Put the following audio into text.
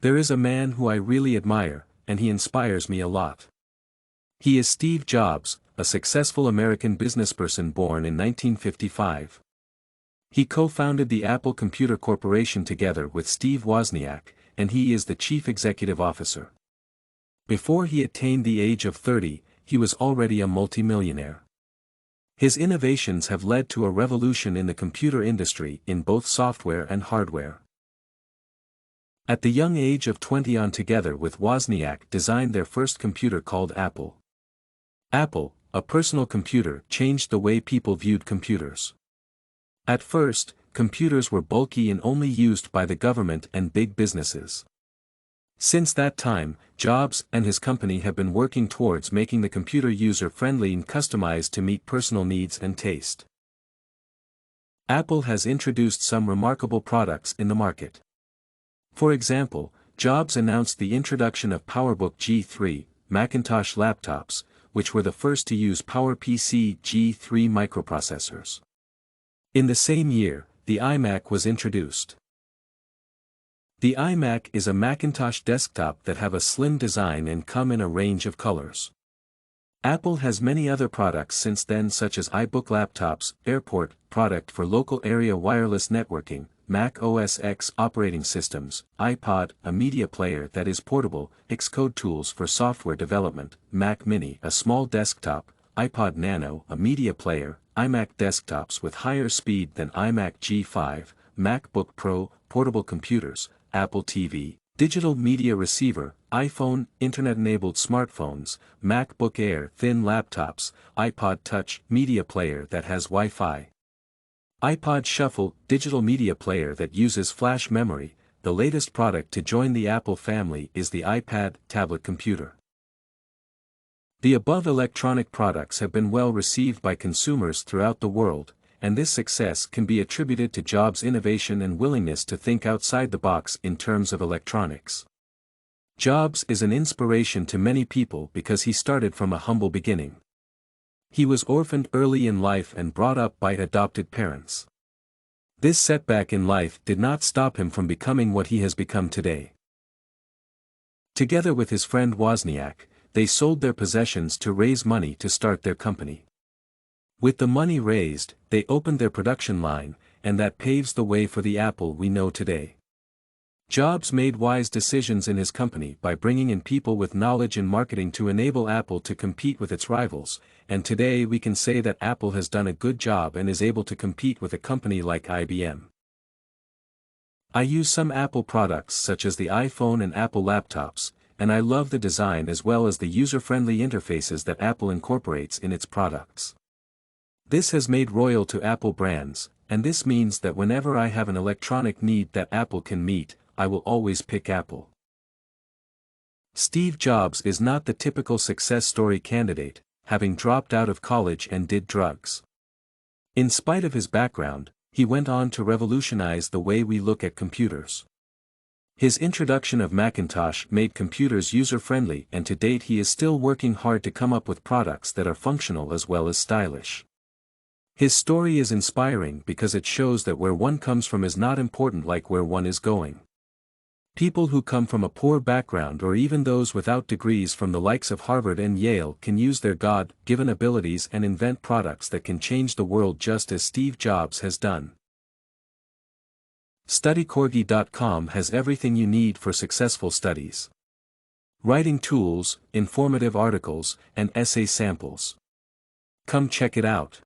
There is a man who I really admire, and he inspires me a lot. He is Steve Jobs, a successful American businessperson born in 1955. He co-founded the Apple Computer Corporation together with Steve Wozniak, and he is the chief executive officer. Before he attained the age of 30, he was already a multimillionaire. His innovations have led to a revolution in the computer industry in both software and hardware. At the young age of 20 together with Wozniak designed their first computer called Apple. Apple, a personal computer, changed the way people viewed computers. At first, computers were bulky and only used by the government and big businesses. Since that time, Jobs and his company have been working towards making the computer user-friendly and customized to meet personal needs and taste. Apple has introduced some remarkable products in the market. For example, Jobs announced the introduction of PowerBook G3, Macintosh laptops, which were the first to use PowerPC G3 microprocessors. In the same year, the iMac was introduced. The iMac is a Macintosh desktop that have a slim design and come in a range of colors. Apple has many other products since then such as iBook laptops, Airport, product for local area wireless networking, Mac OS X operating systems, iPod, a media player that is portable, Xcode tools for software development, Mac Mini, a small desktop, iPod Nano, a media player, iMac desktops with higher speed than iMac G5, MacBook Pro, portable computers, Apple TV, digital media receiver, iPhone, internet-enabled smartphones, MacBook Air thin laptops, iPod Touch, media player that has Wi-Fi. iPod Shuffle, digital media player that uses flash memory. The latest product to join the Apple family is the iPad tablet computer. The above electronic products have been well received by consumers throughout the world, and this success can be attributed to Jobs' innovation and willingness to think outside the box in terms of electronics. Jobs is an inspiration to many people because he started from a humble beginning. He was orphaned early in life and brought up by adopted parents. This setback in life did not stop him from becoming what he has become today. Together with his friend Wozniak, they sold their possessions to raise money to start their company. With the money raised, they opened their production line, and that paves the way for the Apple we know today. Jobs made wise decisions in his company by bringing in people with knowledge in marketing to enable Apple to compete with its rivals, and today we can say that Apple has done a good job and is able to compete with a company like IBM. I use some Apple products such as the iPhone and Apple laptops, and I love the design as well as the user-friendly interfaces that Apple incorporates in its products. This has made loyal to Apple brands, and this means that whenever I have an electronic need that Apple can meet, I will always pick Apple. Steve Jobs is not the typical success story candidate, having dropped out of college and did drugs. In spite of his background, he went on to revolutionize the way we look at computers. His introduction of Macintosh made computers user-friendly, and to date he is still working hard to come up with products that are functional as well as stylish. His story is inspiring because it shows that where one comes from is not important like where one is going. People who come from a poor background or even those without degrees from the likes of Harvard and Yale can use their God-given abilities and invent products that can change the world just as Steve Jobs has done. StudyCorgi.com has everything you need for successful studies. Writing tools, informative articles, and essay samples. Come check it out.